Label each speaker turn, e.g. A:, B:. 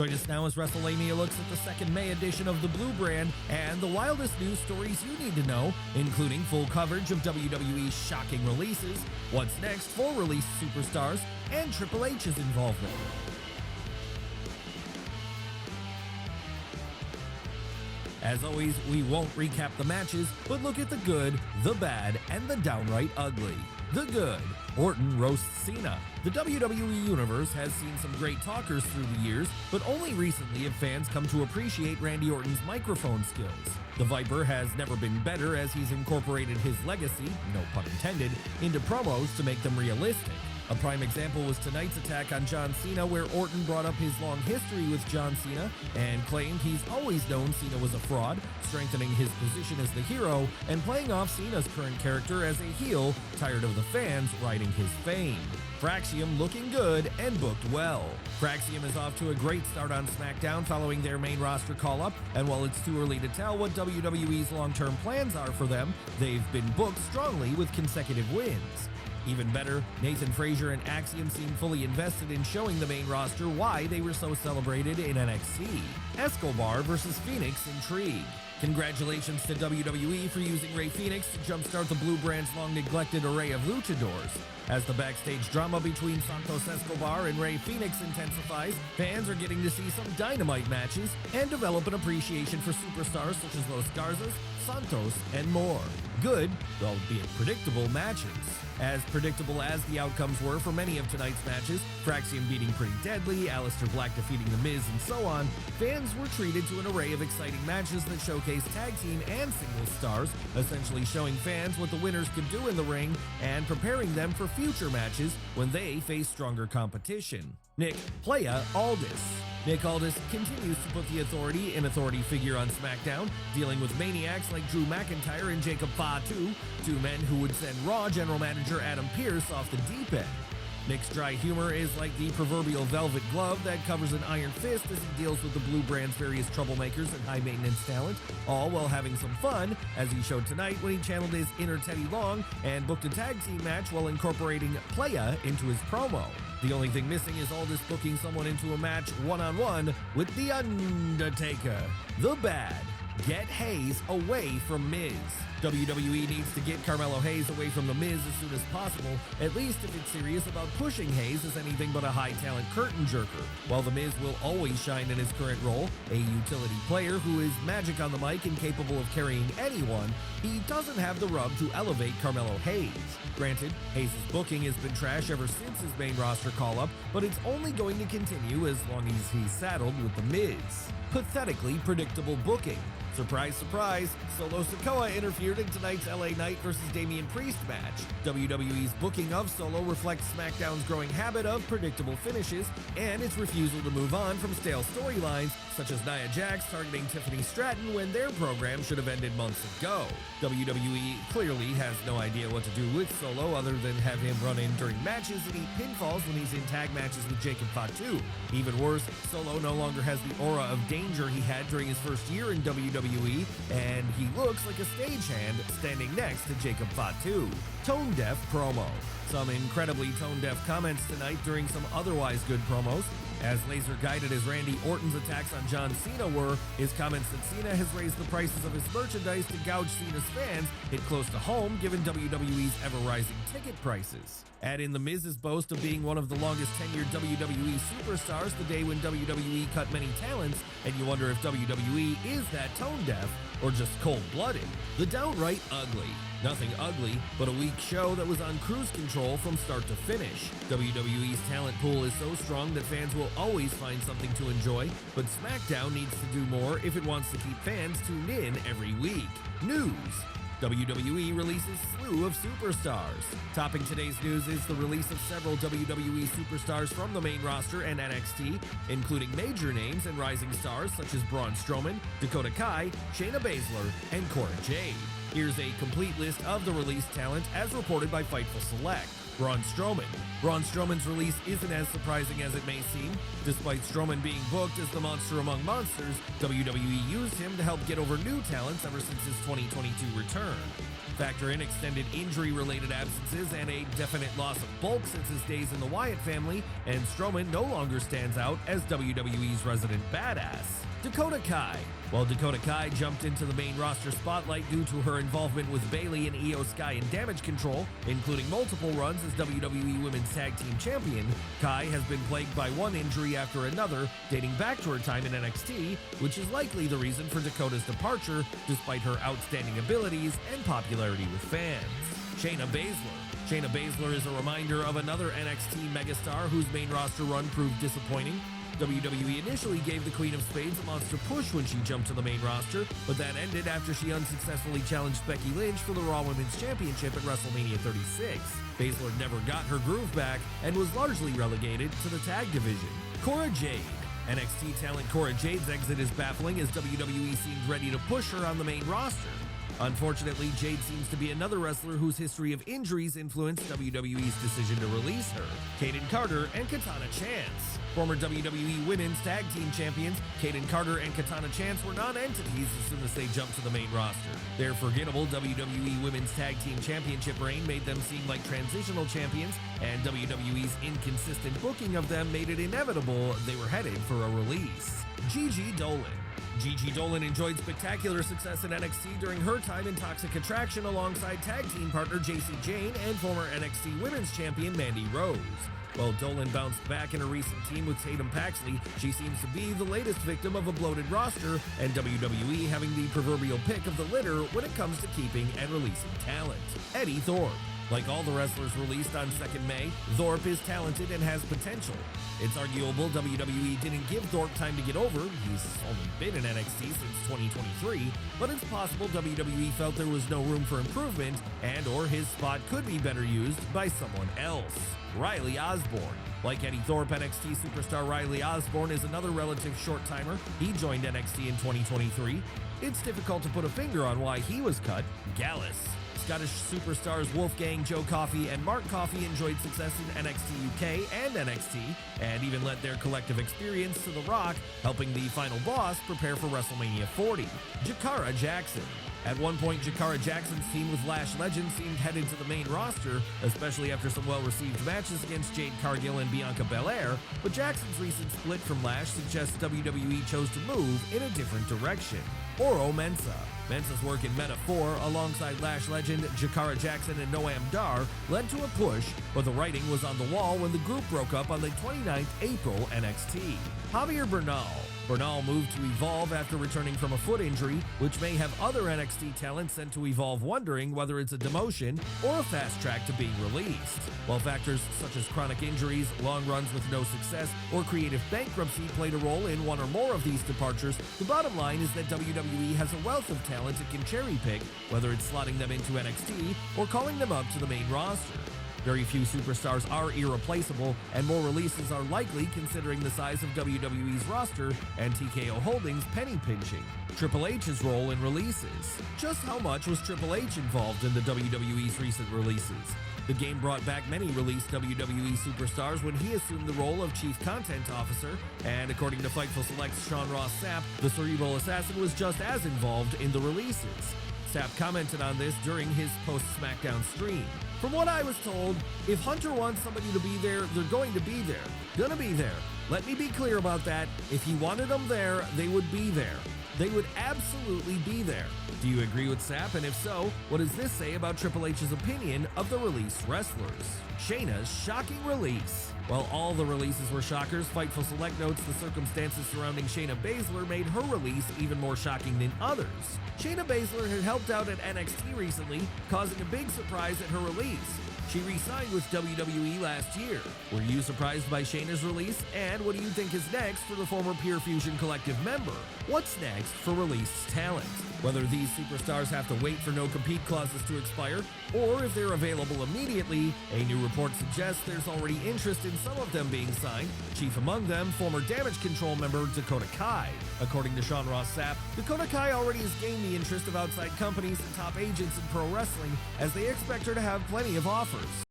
A: Join us now as WrestleMania looks at the second May edition of the Blue brand and the wildest news stories you need to know, including full coverage of WWE's shocking releases, what's next for released superstars, and Triple H's involvement. As always, we won't recap the matches, but look at the good, the bad, and the downright ugly. The good. Orton roasts Cena. The WWE Universe has seen some great talkers through the years, but only recently have fans come to appreciate Randy Orton's microphone skills. The Viper has never been better as he's incorporated his legacy, no pun intended, into promos to make them realistic. A prime example was tonight's attack on John Cena, where Orton brought up his long history with John Cena and claimed he's always known Cena was a fraud, strengthening his position as the hero and playing off Cena's current character as a heel, tired of the fans riding his fame. Fraxium looking good and booked well. Fraxium is off to a great start on SmackDown following their main roster call-up, and while it's too early to tell what WWE's long-term plans are for them, they've been booked strongly with consecutive wins. Even better, Nathan Frazier and Axiom seem fully invested in showing the main roster why they were so celebrated in NXT. Escobar vs. Phoenix intrigue. Congratulations to WWE for using Rey Fenix to jumpstart the Blue brand's long-neglected array of luchadors. As the backstage drama between Santos Escobar and Rey Fenix intensifies, fans are getting to see some dynamite matches and develop an appreciation for superstars such as Los Garzas, Santos, and more. Good, albeit predictable matches. As predictable as the outcomes were for many of tonight's matches, Fraxium beating Pretty Deadly, Aleister Black defeating The Miz, and so on, fans were treated to an array of exciting matches that showcase tag team and singles stars, essentially showing fans what the winners could do in the ring and preparing them for future matches when they face stronger competition. Nick Playa Aldis. Nick Aldis continues to put the authority in authority figure on SmackDown, dealing with maniacs like Drew McIntyre and Jacob Fatu, two men who would send Raw general manager Adam Pearce off the deep end. Nick's dry humor is like the proverbial velvet glove that covers an iron fist as he deals with the Blue brand's various troublemakers and high-maintenance talent, all while having some fun, as he showed tonight when he channeled his inner Teddy Long and booked a tag team match while incorporating Playa into his promo. The only thing missing is Aldis booking someone into a match one-on-one with The Undertaker. The bad. Get Hayes away from Miz. WWE needs to get Carmelo Hayes away from The Miz as soon as possible, at least if it's serious about pushing Hayes as anything but a high-talent curtain jerker. While The Miz will always shine in his current role, a utility player who is magic on the mic and capable of carrying anyone, he doesn't have the rub to elevate Carmelo Hayes. Granted, Hayes' booking has been trash ever since his main roster call-up, but it's only going to continue as long as he's saddled with The Miz. Pathetically predictable booking. Surprise, surprise, Solo Sikoa interfered in tonight's LA Knight vs. Damian Priest match. WWE's booking of Solo reflects SmackDown's growing habit of predictable finishes and its refusal to move on from stale storylines, such as Nia Jax targeting Tiffany Stratton when their program should have ended months ago. WWE clearly has no idea what to do with Solo other than have him run in during matches and eat pinfalls when he's in tag matches with Jacob Fatu. Even worse, Solo no longer has the aura of danger he had during his first year in WWE, and he looks like a stagehand standing next to Jacob Fatu. Tone-deaf promo. Some incredibly tone-deaf comments tonight during some otherwise good promos. As laser-guided as Randy Orton's attacks on John Cena were, his comments that Cena has raised the prices of his merchandise to gouge Cena's fans hit close to home given WWE's ever-rising ticket prices. Add in The Miz's boast of being one of the longest-tenured WWE superstars the day when WWE cut many talents, and you wonder if WWE is that tone-deaf or just cold-blooded. The downright ugly. Nothing ugly, but a weak show that was on cruise control from start to finish. WWE's talent pool is so strong that fans will always find something to enjoy, but SmackDown needs to do more if it wants to keep fans tuned in every week. News. WWE releases slew of superstars. Topping today's news is the release of several WWE superstars from the main roster and NXT, including major names and rising stars such as Braun Strowman, Dakota Kai, Shayna Baszler, and Cora Jade. Here's a complete list of the released talent as reported by Fightful Select. Braun Strowman. Braun Strowman's release isn't as surprising as it may seem. Despite Strowman being booked as the monster among monsters, WWE used him to help get over new talents ever since his 2022 return. Factor in extended injury-related absences and a definite loss of bulk since his days in the Wyatt family, and Strowman no longer stands out as WWE's resident badass. Dakota Kai. While Dakota Kai jumped into the main roster spotlight due to her involvement with Bayley and Io Sky in Damage Control, including multiple runs as WWE Women's Tag Team Champion, Kai has been plagued by one injury after another, dating back to her time in NXT, which is likely the reason for Dakota's departure, despite her outstanding abilities and popularity with fans. Shayna Baszler. Shayna Baszler is a reminder of another NXT megastar whose main roster run proved disappointing. WWE initially gave the Queen of Spades a monster push when she jumped to the main roster, but that ended after she unsuccessfully challenged Becky Lynch for the Raw Women's Championship at WrestleMania 36. Baszler never got her groove back and was largely relegated to the tag division. Cora Jade. NXT talent Cora Jade's exit is baffling as WWE seemed ready to push her on the main roster. Unfortunately, Jade seems to be another wrestler whose history of injuries influenced WWE's decision to release her. Kaden Carter and Katana Chance. Former WWE Women's Tag Team Champions, Kaden Carter and Katana Chance were non-entities as soon as they jumped to the main roster. Their forgettable WWE Women's Tag Team Championship reign made them seem like transitional champions, and WWE's inconsistent booking of them made it inevitable they were headed for a release. Gigi Dolan. Gigi Dolan enjoyed spectacular success in NXT during her time in Toxic Attraction alongside tag team partner Jacy Jayne and former NXT Women's Champion Mandy Rose. While Dolan bounced back in a recent team with Tatum Paxley, she seems to be the latest victim of a bloated roster, and WWE having the proverbial pick of the litter when it comes to keeping and releasing talent. Eddie Thorpe. Like all the wrestlers released on 2nd May, Thorpe is talented and has potential. It's arguable WWE didn't give Thorpe time to get over. He's only been in NXT since 2023, but it's possible WWE felt there was no room for improvement and/or his spot could be better used by someone else. Riley Osborne. Like Eddie Thorpe, NXT superstar Riley Osborne is another relative short-timer. He joined NXT in 2023. It's difficult to put a finger on why he was cut. Gallus. Scottish superstars Wolfgang, Joe Coffey, and Mark Coffey enjoyed success in NXT UK and NXT, and even lent their collective experience to The Rock, helping the final boss prepare for WrestleMania 40. Jakara Jackson. At one point, Jakara Jackson's team with Lash Legend seemed headed to the main roster, especially after some well-received matches against Jade Cargill and Bianca Belair, but Jackson's recent split from Lash suggests WWE chose to move in a different direction. Oro Mensah. Mensah's work in Meta 4 alongside Lash Legend, Jakara Jackson, and Noam Dar led to a push, but the writing was on the wall when the group broke up on the 29th April NXT. Javier Bernal. Bernal moved to Evolve after returning from a foot injury, which may have other NXT talent sent to Evolve wondering whether it's a demotion or a fast track to being released. While factors such as chronic injuries, long runs with no success, or creative bankruptcy played a role in one or more of these departures, the bottom line is that WWE has a wealth of talent it can cherry pick, whether it's slotting them into NXT or calling them up to the main roster. Very few superstars are irreplaceable, and more releases are likely considering the size of WWE's roster and TKO Holdings' penny pinching. Triple H's role in releases. Just how much was Triple H involved in the WWE's recent releases? The game brought back many released WWE superstars when he assumed the role of Chief Content Officer, and according to Fightful Select's Sean Ross Sapp, the Cerebral Assassin was just as involved in the releases. Sapp commented on this during his post-SmackDown stream. From what I was told, if Hunter wants somebody to be there, they're going to be there. Gonna be there. Let me be clear about that. If he wanted them there, they would be there. They would absolutely be there. Do you agree with Sapp? And if so, what does this say about Triple H's opinion of the released wrestlers? Shayna's shocking release. While all the releases were shockers, Fightful Select notes the circumstances surrounding Shayna Baszler made her release even more shocking than others. Shayna Baszler had helped out at NXT recently, causing a big surprise at her release. She re-signed with WWE last year. Were you surprised by Shayna's release? And what do you think is next for the former Pure Fusion Collective member? What's next for released talent? Whether these superstars have to wait for no-compete clauses to expire, or if they're available immediately, a new report suggests there's already interest in some of them being signed, chief among them former Damage Control member Dakota Kai. According to Sean Ross Sapp, Dakota Kai already has gained the interest of outside companies and top agents in pro wrestling, as they expect her to have plenty of offers.